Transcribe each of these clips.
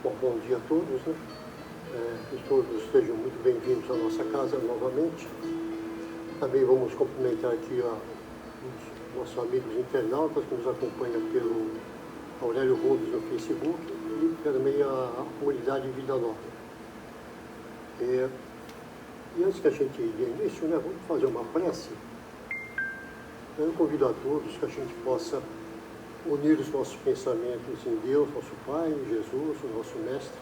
Bom dia a todos, né? Que todos sejam muito bem-vindos à nossa casa novamente. Também vamos cumprimentar aqui os nossos amigos internautas que nos acompanham pelo Aurélio Gomes no Facebook e também a comunidade Vida Nova. E antes que a gente dê início, né, vamos fazer uma prece. Eu convido a todos que a gente possa unir os nossos pensamentos em Deus, nosso Pai, em Jesus, o nosso Mestre,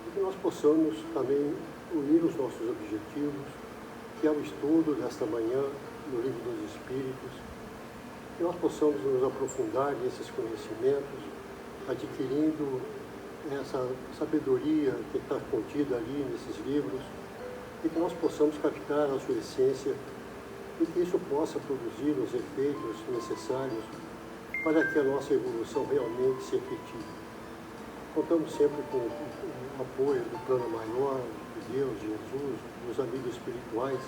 e que nós possamos também unir os nossos objetivos, que é o estudo desta manhã no Livro dos Espíritos, que nós possamos nos aprofundar nesses conhecimentos, adquirindo essa sabedoria que está contida ali nesses livros, e que nós possamos captar a sua essência e que isso possa produzir os efeitos necessários para que a nossa evolução realmente se efetive. Contamos sempre com o apoio do plano maior, de Deus, de Jesus, dos amigos espirituais,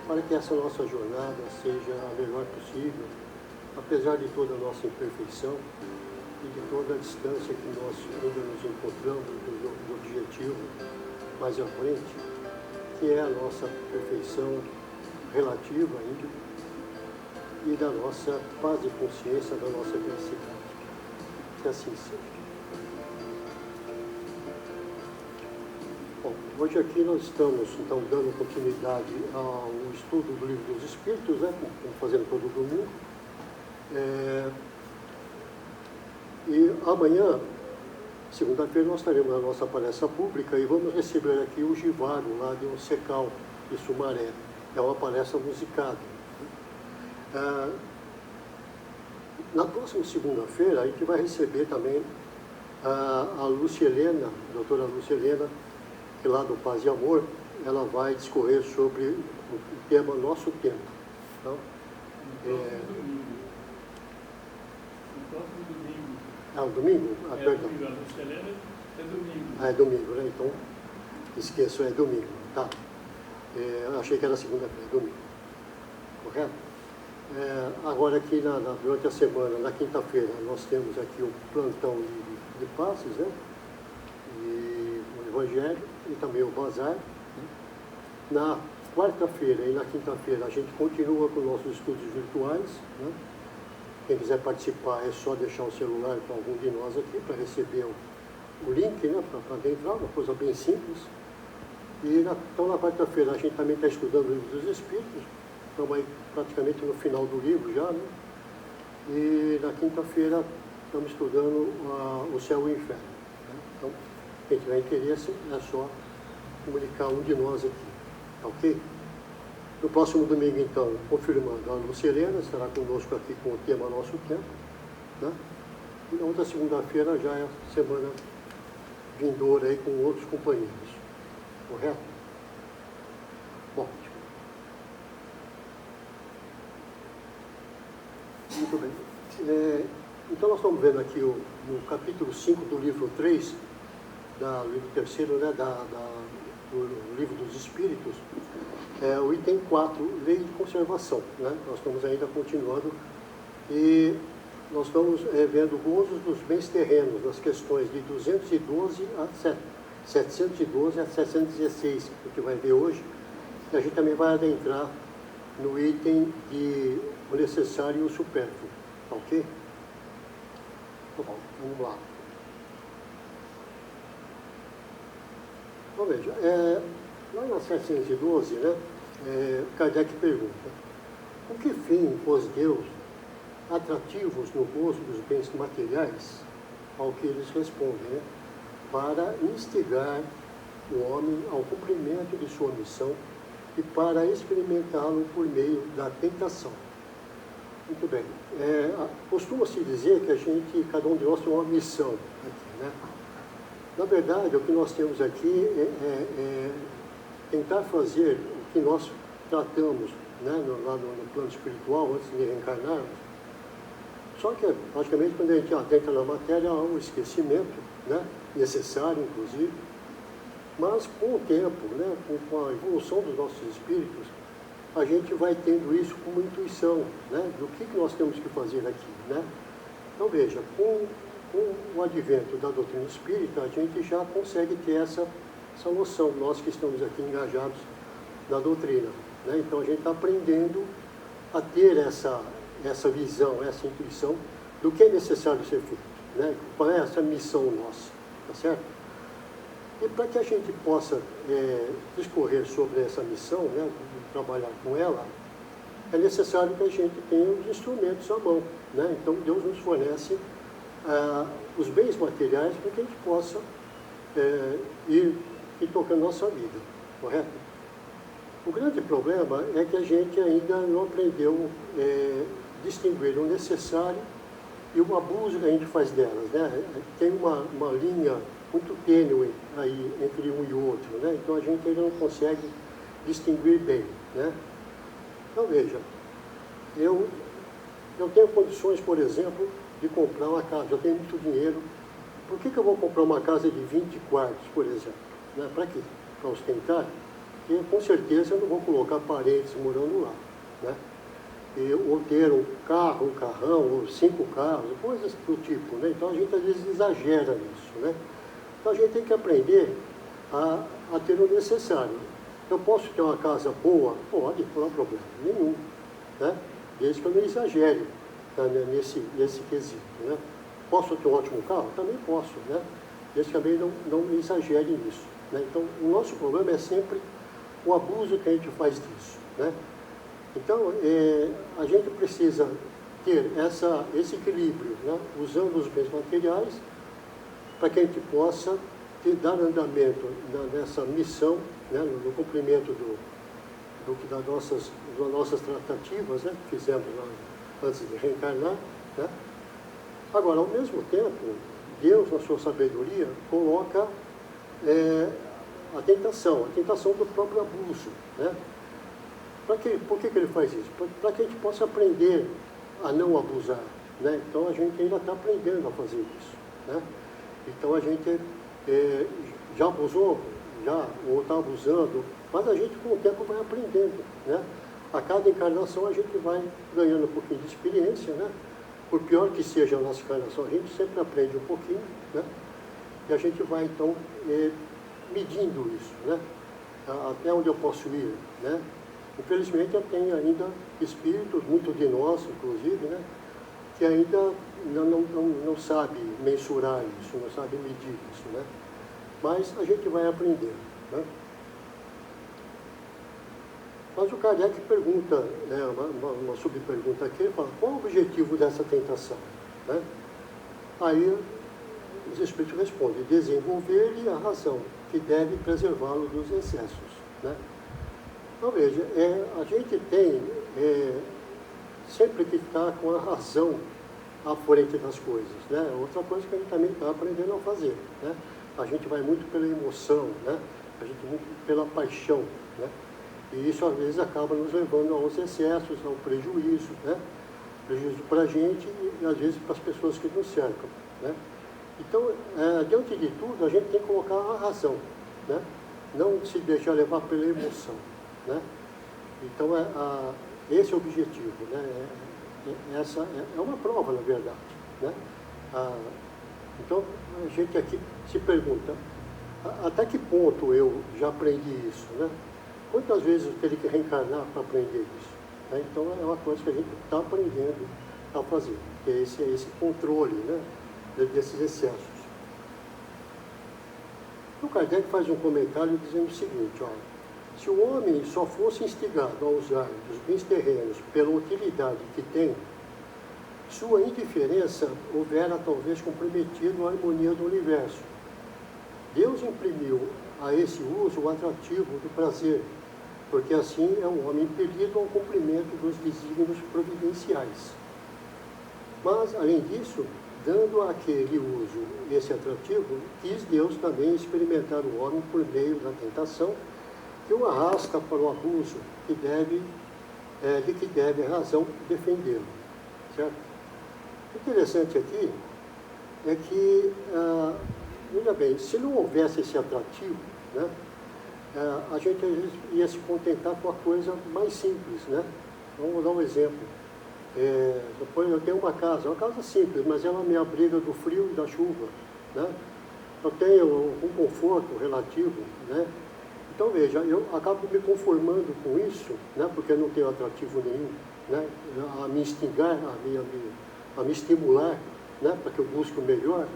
para que essa nossa jornada seja a melhor possível, apesar de toda a nossa imperfeição e de toda a distância que nós ainda nos encontramos do objetivo mais à frente, que é a nossa perfeição relativa ainda, e da nossa paz de consciência, da nossa felicidade. Que assim seja. Bom, hoje aqui nós estamos, então, dando continuidade ao estudo do Livro dos Espíritos, né, como fazendo todo domingo. E amanhã, segunda-feira, nós teremos a nossa palestra pública e vamos receber aqui o Givaro, lá de um Secal, de Sumaré. É uma palestra musicada. Na próxima segunda-feira, a gente vai receber também a Lúcia Helena, a doutora Lúcia Helena, que lá do Paz e Amor, ela vai discorrer sobre o tema Nosso Tempo. Então, No próximo domingo. Ah, o domingo? Ah, perdão. Domingo, a Lúcia Helena é domingo. Ah, é domingo, né? Então, esqueço, é domingo. Tá. Eu achei que era segunda-feira, é domingo. Correto? Agora aqui durante a semana, na quinta-feira, nós temos aqui o plantão de passes, né? E o Evangelho e também o Bazar. Na quarta-feira e na quinta-feira a gente continua com nossos estudos virtuais, né? Quem quiser participar é só deixar o celular para algum de nós aqui para receber o link, né? Para adentrar, uma coisa bem simples. E então na quarta-feira a gente também está estudando o Livro dos Espíritos. Estamos aí praticamente no final do livro já, né? E na quinta-feira estamos estudando o Céu e o Inferno. Né? Então, quem tiver interesse, é só comunicar um de nós aqui, tá ok? No próximo domingo, então, confirmando, a Lúcia Helena estará conosco aqui com o tema Nosso Tempo, né? E na outra segunda-feira já é a semana vindoura aí com outros companheiros, correto? Bom, muito bem. Então nós estamos vendo aqui no capítulo 5 do livro 3, do livro 3, né, do livro dos Espíritos, o item 4, Lei de Conservação. Né? Nós estamos ainda continuando e nós estamos vendo gozos dos bens terrenos, nas questões de 212 a 712 a 716, que a gente vai ver hoje, e a gente também vai adentrar no item de o necessário e o supérfluo, tá ok? Tá bom, vamos lá. Então veja, lá na 712, né, Kardec pergunta: com que fim pôs Deus atrativos no gozo dos bens materiais? Ao que eles respondem, né, para instigar o homem ao cumprimento de sua missão e para experimentá-lo por meio da tentação. Muito bem. Costuma-se dizer que cada um de nós tem uma missão aqui, né? Na verdade, o que nós temos aqui é tentar fazer o que nós tratamos, né, lá no plano espiritual, antes de reencarnarmos. Só que, logicamente, quando a gente adentra na matéria, há um esquecimento, né, necessário, inclusive. Mas, com o tempo, né, com a evolução dos nossos espíritos, a gente vai tendo isso como intuição, né, do que nós temos que fazer aqui, né? Então, veja, com com o advento da doutrina espírita, a gente já consegue ter essa noção, nós que estamos aqui engajados na doutrina, né? Então a gente está aprendendo a ter essa visão, essa intuição do que é necessário ser feito, né? Qual é essa missão nossa, tá certo? E para que a gente possa discorrer sobre essa missão, né, trabalhar com ela, é necessário que a gente tenha os instrumentos à mão, né? Então Deus nos fornece os bens materiais para que a gente possa ir tocando nossa vida, correto? O grande problema é que a gente ainda não aprendeu distinguir o necessário e o abuso que a gente faz delas, né? Tem uma linha muito tênue aí entre um e outro, né? Então a gente ainda não consegue distinguir bem, né? Então veja, eu tenho condições, por exemplo, de comprar uma casa, eu tenho muito dinheiro, por que eu vou comprar uma casa de 20 quartos, por exemplo? Né? Para quê? Para ostentar? Porque com certeza eu não vou colocar parentes morando lá, né? Ou ter um carro, um carrão, ou 5 carros, coisas do tipo, né? Então a gente às vezes exagera nisso, né? Então a gente tem que aprender a ter o necessário. Eu posso ter uma casa boa? Pode, não há problema nenhum, né? Desde que eu não exagere, tá, nesse quesito, né? Posso ter um ótimo carro? Também posso, né? Desde que também não exagere nisso, né? Então o nosso problema é sempre o abuso que a gente faz disso, né? Então a gente precisa ter esse equilíbrio, né? Usando os bens materiais para que a gente possa dar andamento nessa missão, né? No cumprimento das nossas tratativas, né? Que fizemos antes de reencarnar, né? Agora, ao mesmo tempo, Deus, na sua sabedoria, coloca a tentação do próprio abuso, né? Por que ele faz isso? Para que a gente possa aprender a não abusar, né? Então a gente ainda está aprendendo a fazer isso, né? Então a gente já abusou, ou está abusando, mas a gente com o tempo vai aprendendo, né? A cada encarnação a gente vai ganhando um pouquinho de experiência, né? Por pior que seja a nossa encarnação, a gente sempre aprende um pouquinho, né? E a gente vai então medindo isso, né? Até onde eu posso ir, né? Infelizmente eu tenho ainda espíritos, muito de nós inclusive, né? Que ainda não sabe mensurar isso, não sabe medir isso, né? Mas a gente vai aprendendo, né? Mas o Kardec pergunta, né, uma subpergunta aqui, ele fala, qual o objetivo dessa tentação, né? Aí os espíritos respondem, desenvolver-lhe a razão, que deve preservá-lo dos excessos, né? Então veja, a gente tem sempre que estar com a razão à frente das coisas, né? Outra coisa que a gente também está aprendendo a fazer, né? A gente vai muito pela emoção, né? A gente muito pela paixão, né? E isso às vezes acaba nos levando aos excessos, ao prejuízo, né? Prejuízo para a gente e às vezes para as pessoas que nos cercam, né? Então, diante de tudo, a gente tem que colocar a razão, né? Não se deixar levar pela emoção, né? Então, esse é o objetivo, né? Essa é uma prova, na verdade, né? Então, a gente aqui se pergunta, até que ponto eu já aprendi isso, né? Quantas vezes eu teria que reencarnar para aprender isso, né? Então, é uma coisa que a gente está aprendendo a fazer, que é esse controle, né? Desses excessos. O Kardec faz um comentário dizendo o seguinte, olha, se o homem só fosse instigado a usar dos bens terrenos pela utilidade que tem, sua indiferença houvera talvez comprometido a harmonia do universo. Deus imprimiu a esse uso o atrativo do prazer, porque assim é um homem impelido ao cumprimento dos desígnios providenciais. Mas, além disso, dando àquele uso esse atrativo, quis Deus também experimentar o homem por meio da tentação, que o arrasta para o abuso, de que deve a razão defendê-lo. Certo? O interessante aqui é que, veja bem, se não houvesse esse atrativo, né, a gente ia se contentar com a coisa mais simples, né? Vamos dar um exemplo. Eu tenho uma casa simples, mas ela me abriga do frio e da chuva, né? Eu tenho um conforto relativo, né? Então, veja, eu acabo me conformando com isso, né? Porque eu não tenho atrativo nenhum, né? A me instigar, a me estimular, né? Para que eu busque o melhor.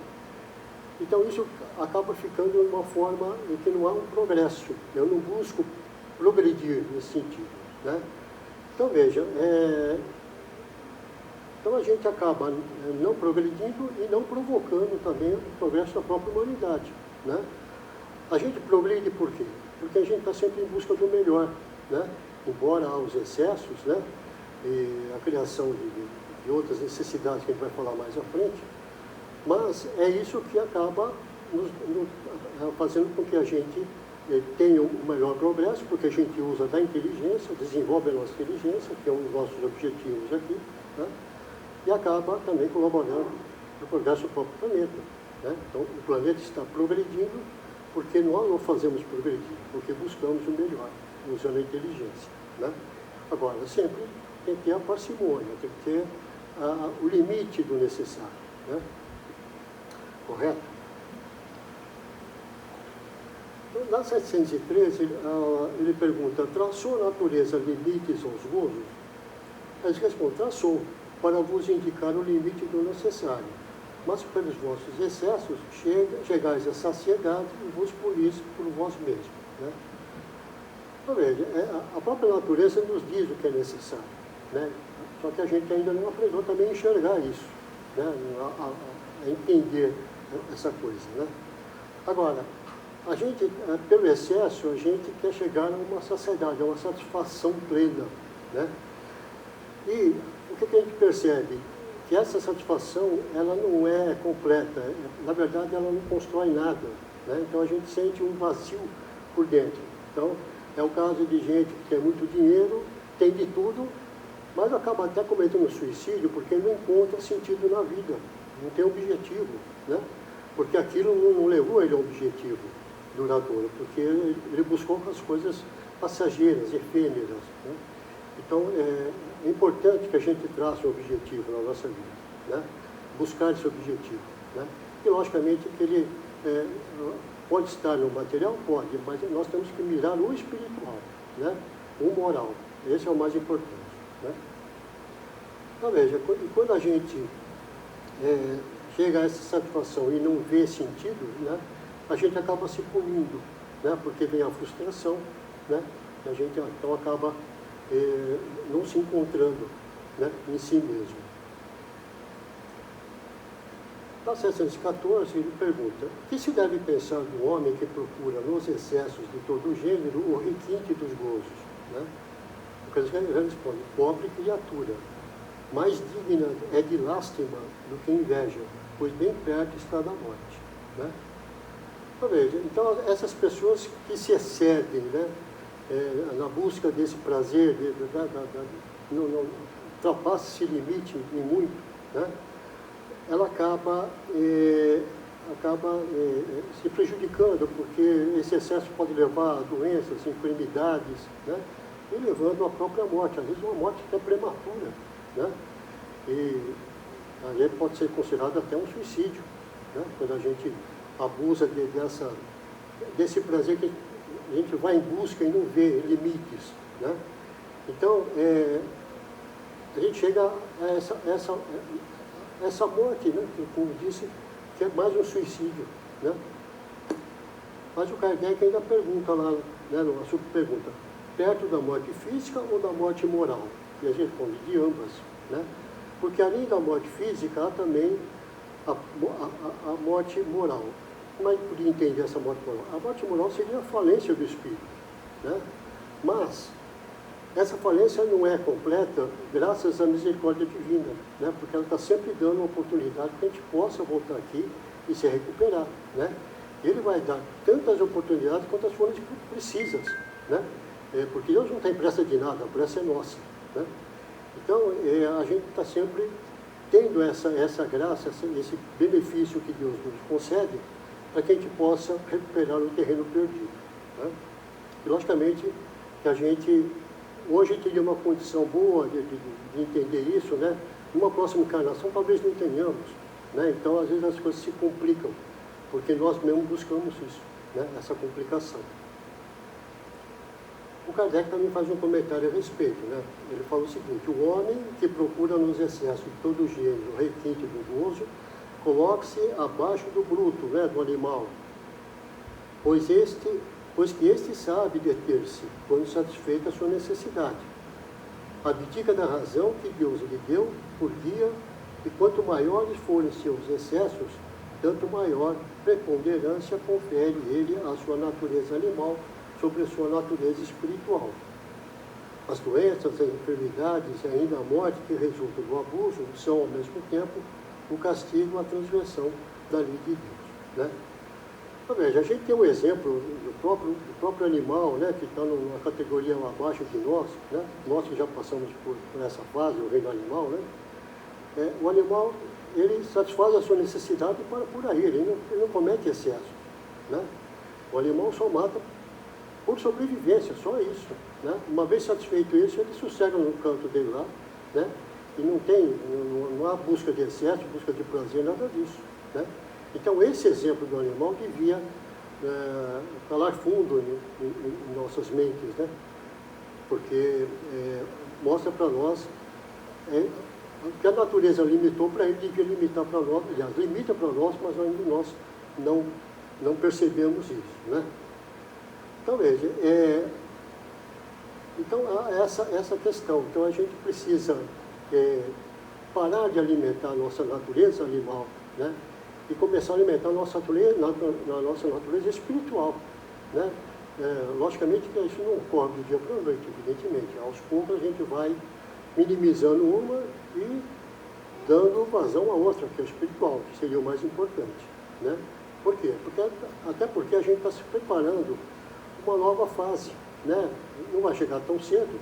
Então, isso acaba ficando de uma forma em que não há um progresso. Eu não busco progredir nesse sentido, né? Então, veja, então a gente acaba não progredindo e não provocando também o progresso da própria humanidade, né? A gente progride por quê? Porque a gente está sempre em busca do melhor, né? Embora há os excessos, né? E a criação de outras necessidades que a gente vai falar mais à frente, mas é isso que acaba fazendo com que a gente tenha um melhor progresso, porque a gente usa da inteligência, desenvolve a nossa inteligência, que é um dos nossos objetivos aqui, né? E acaba também colaborando no progresso do próprio planeta, né? Então, o planeta está progredindo porque nós não fazemos progredir, porque buscamos o melhor, usando a inteligência, né? Agora, sempre tem que ter a parcimônia, tem que ter o limite do necessário, né? Correto? Na 713, ele pergunta, traçou a natureza limites aos gozos? Eles respondem, traçou, para vos indicar o limite do necessário, mas pelos vossos excessos chegais à saciedade e vos polis por vós mesmos, né? Então, veja, a própria natureza nos diz o que é necessário, né? Só que a gente ainda não aprendeu também a enxergar isso, né? A entender essa coisa, né? Agora, a gente, pelo excesso, a gente quer chegar a uma saciedade, a uma satisfação plena, né? E o que a gente percebe? Que essa satisfação, ela não é completa, na verdade ela não constrói nada, né? Então a gente sente um vazio por dentro. Então, é o caso de gente que tem muito dinheiro, tem de tudo, mas acaba até cometendo suicídio porque não encontra sentido na vida, não tem objetivo, né? Porque aquilo não levou ele a um objetivo duradouro, porque ele buscou as coisas passageiras, efêmeras, né? Então, é importante que a gente trace um objetivo na nossa vida, né? Buscar esse objetivo, né? E, logicamente, que ele pode estar no material, pode, mas nós temos que mirar o espiritual, né? O moral. Esse é o mais importante, né? Então, veja, quando a gente chega a essa satisfação e não vê sentido, né? A gente acaba se punindo, né? Porque vem a frustração, né? E a gente então acaba não se encontrando, né, em si mesmo. Na 714, ele pergunta, o que se deve pensar do homem que procura nos excessos de todo gênero o requinte dos gozos, né? O que ele responde, pobre criatura, mais digna é de lástima do que inveja, pois bem perto está da morte, né? Então, veja, então essas pessoas que se excedem, né, na busca desse prazer, não ultrapassa esse limite em muito, né? Ela acaba se prejudicando, porque esse excesso pode levar a doenças, enfermidades, né? E levando à própria morte, às vezes uma morte até prematura, né? E aí pode ser considerado até um suicídio, né? Quando a gente abusa desse prazer que a gente vai em busca e não vê limites, né? Então, a gente chega a essa morte, né? Que, como disse, que é mais um suicídio, né? Mas o Kardec ainda pergunta lá, né, no assunto pergunta, perto da morte física ou da morte moral? E a gente responde, de ambas, né? Porque além da morte física, há também a morte moral. Como é que podia entender essa morte moral? A morte moral seria a falência do espírito, né? Mas essa falência não é completa graças à misericórdia divina, né? Porque ela está sempre dando uma oportunidade para que a gente possa voltar aqui e se recuperar, né? Ele vai dar tantas oportunidades quantas forem precisas, né? Porque Deus não tem pressa de nada, a pressa é nossa, né? Então, a gente está sempre tendo essa graça, esse benefício que Deus nos concede, para que a gente possa recuperar o terreno perdido, né? E, logicamente, que a gente hoje teria uma condição boa de entender isso, né? Numa próxima encarnação talvez não tenhamos, né? Então às vezes as coisas se complicam, porque nós mesmos buscamos isso, né? Essa complicação. O Kardec também faz um comentário a respeito, né? Ele fala o seguinte: o homem que procura nos excessos de todo gênero, requinte e duvidoso, coloque-se abaixo do bruto, né? Do animal, pois que este sabe deter-se quando satisfeita a sua necessidade. Abdica da razão que Deus lhe deu por guia, e quanto maiores forem seus excessos, tanto maior preponderância confere ele à sua natureza animal sobre a sua natureza espiritual. As doenças, as enfermidades e ainda a morte que resultam do abuso são, ao mesmo tempo, o castigo à transgressão da lei de Deus, né? Então, veja, a gente tem um exemplo do próprio animal, né, que está numa categoria abaixo de nós, né? Nós que já passamos por essa fase, o reino animal, né? O animal, ele satisfaz a sua necessidade para por aí, ele não comete excesso, né? O animal só mata por sobrevivência, só isso, né? Uma vez satisfeito isso, ele sossega no canto dele lá, né? E não há busca de excesso, busca de prazer, nada disso, né? Então esse exemplo do animal devia calar fundo em nossas mentes, né? Porque mostra para nós que a natureza limitou para ele, devia limitar para nós, aliás, limita para nós, mas ainda nós não percebemos isso, né? Então, veja, então há essa questão. Então, a gente precisa parar de alimentar a nossa natureza animal, né? E começar a alimentar a nossa natureza espiritual, né? Logicamente que isso não ocorre do dia para a noite, evidentemente. Aos poucos a gente vai minimizando uma e dando vazão à outra, que é a espiritual, que seria o mais importante, né? Por quê? Até porque a gente está se preparando uma nova fase, né? Não vai chegar tão cedo,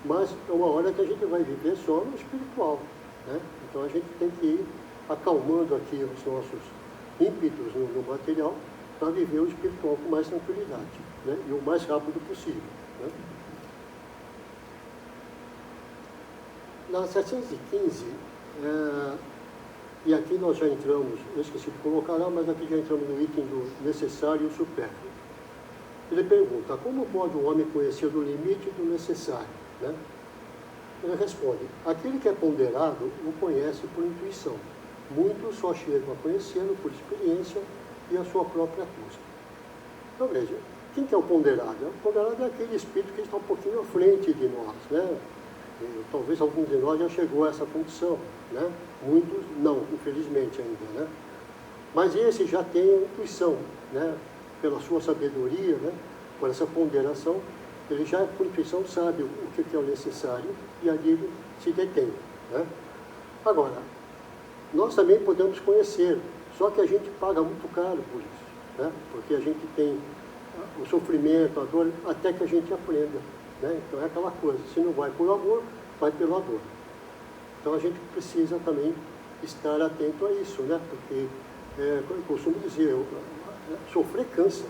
mas é uma hora que a gente vai viver só no espiritual, né? Então a gente tem que ir acalmando aqui os nossos ímpetos no material para viver o espiritual com mais tranquilidade, né? E o mais rápido possível, né? Na 715, e aqui nós já entramos, eu esqueci de colocar lá, mas aqui já entramos no item do necessário e o supérfluo. Ele pergunta: como pode o homem conhecer do limite e do necessário, né? Ele responde: aquele que é ponderado o conhece por intuição. Muitos só chegam a conhecê-lo por experiência e a sua própria custa. Então veja, quem que é o ponderado? O ponderado é aquele espírito que está um pouquinho à frente de nós, né? E, talvez algum de nós já chegou a essa condição, né? Muitos não, infelizmente ainda, né? Mas esse já tem a intuição, né? Pela sua sabedoria, né? Por essa ponderação, ele já por intuição sabe o que é o necessário e ali ele se detém, né? Agora, nós também podemos conhecer, só que a gente paga muito caro por isso, né? Porque a gente tem o sofrimento, a dor, até que a gente aprenda, né? Então é aquela coisa, se não vai por amor, vai pela dor. Então a gente precisa também estar atento a isso, né? Porque, como eu costumo dizer, sofrer cansa,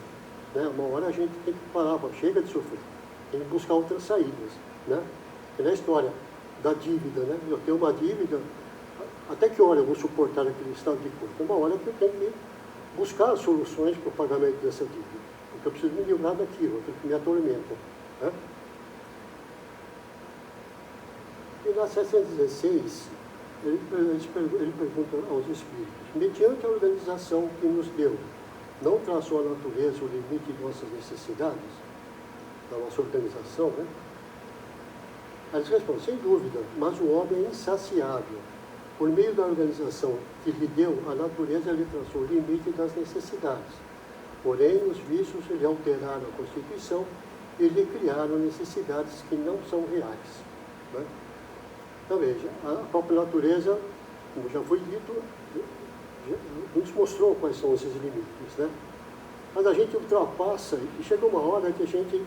né? Uma hora a gente tem que parar, chega de sofrer, tem que buscar outras saídas, né? É na história da dívida, né? Eu tenho uma dívida, até que hora eu vou suportar aquele estado de coisa? Uma hora que eu tenho que buscar soluções para o pagamento dessa dívida, porque eu preciso me livrar daquilo, aquilo que me atormenta, né? E na 716, ele pergunta aos espíritos: mediante a organização que nos deu, não traçou a natureza o limite de nossas necessidades, da nossa organização, né? Aí eles respondem: sem dúvida, mas o homem é insaciável. Por meio da organização que lhe deu, a natureza lhe traçou o limite das necessidades. Porém, os vícios lhe alteraram a constituição e lhe criaram necessidades que não são reais, né? Então veja, a própria natureza, como já foi dito, nos mostrou quais são esses limites, né? Mas a gente ultrapassa e chega uma hora que a gente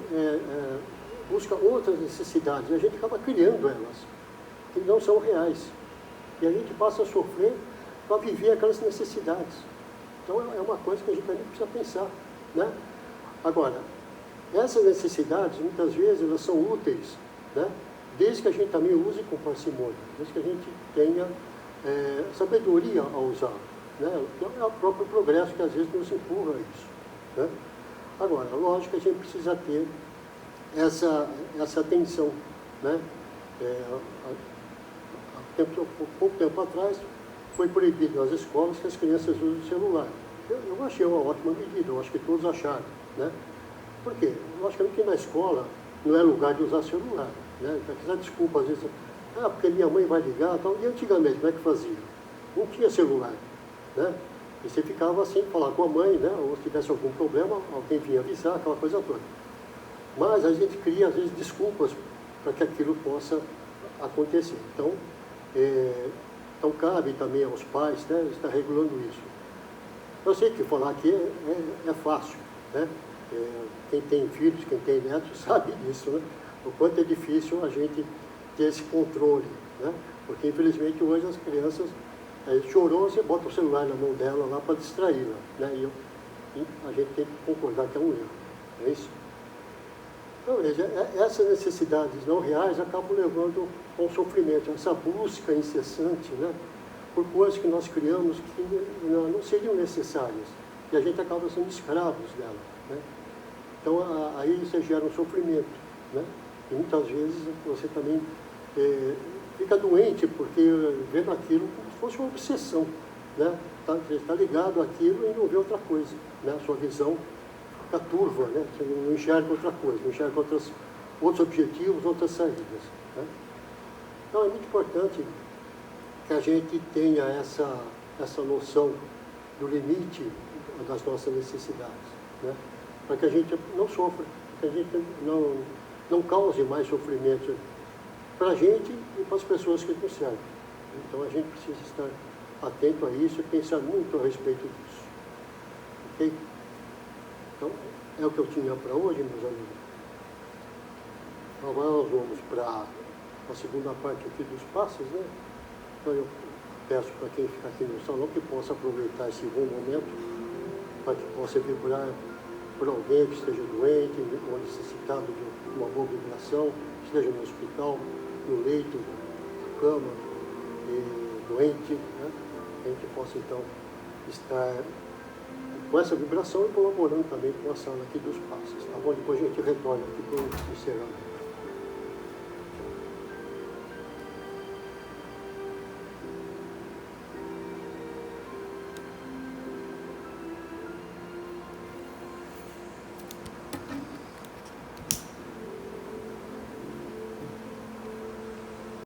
busca outras necessidades, e a gente acaba criando elas, que não são reais. E a gente passa a sofrer para viver aquelas necessidades. Então é uma coisa que a gente também precisa pensar, né? Agora, essas necessidades, muitas vezes, elas são úteis né? Desde que a gente também use com parcimônia, desde que a gente tenha sabedoria ao usar, né? É o próprio progresso que às vezes nos empurra a isso, né? Agora, lógico que a gente precisa ter essa atenção, né? Pouco tempo atrás foi proibido nas escolas que as crianças usem o celular. Eu achei uma ótima medida, eu acho que todos acharam, né? Por quê? Logicamente que na escola não é lugar de usar celular, né? Apesar de desculpa, às vezes, porque minha mãe vai ligar, tal. E antigamente, como é que fazia? Não tinha celular, né? E você ficava sem falar com a mãe, né? Ou se tivesse algum problema, alguém vinha avisar, aquela coisa toda. Mas a gente cria, às vezes, desculpas para que aquilo possa acontecer. Então cabe também aos pais, né, estar regulando isso. Eu sei que falar aqui é fácil, né? Quem tem filhos, quem tem netos, sabe disso, né? O quanto é difícil a gente ter esse controle, né? Porque, infelizmente, hoje as crianças chorou, você bota o celular na mão dela lá para distraí-la, né? E a gente tem que concordar que é um erro, não é isso? Então, veja, essas necessidades não reais acabam levando ao sofrimento, essa busca incessante, né, por coisas que nós criamos que não seriam necessárias, e a gente acaba sendo escravos dela, né? Então, aí você gera um sofrimento, né? E muitas vezes você também fica doente, porque vendo aquilo como se fosse uma obsessão, né? Você está ligado àquilo e não vê outra coisa, né? A sua visão fica turva, né? Você não enxerga outra coisa, não enxerga outros objetivos, outras saídas, né? Então é muito importante que a gente tenha essa noção do limite das nossas necessidades, né? Para que a gente não sofra, para que a gente não cause mais sofrimento para a gente e para as pessoas que nos servem. Então a gente precisa estar atento a isso e pensar muito a respeito disso. Ok? Então, é o que eu tinha para hoje, meus amigos. Agora nós vamos para a segunda parte aqui dos passos, né? Então eu peço para quem fica aqui no salão que possa aproveitar esse bom momento, para que possa vibrar por alguém que esteja doente ou necessitado de uma boa vibração, esteja no hospital, no leito, na cama, doente, né? Que a gente possa então estar com essa vibração e colaborando também com a sala aqui dos passos, tá bom? Depois a gente retorna aqui para o encerramento.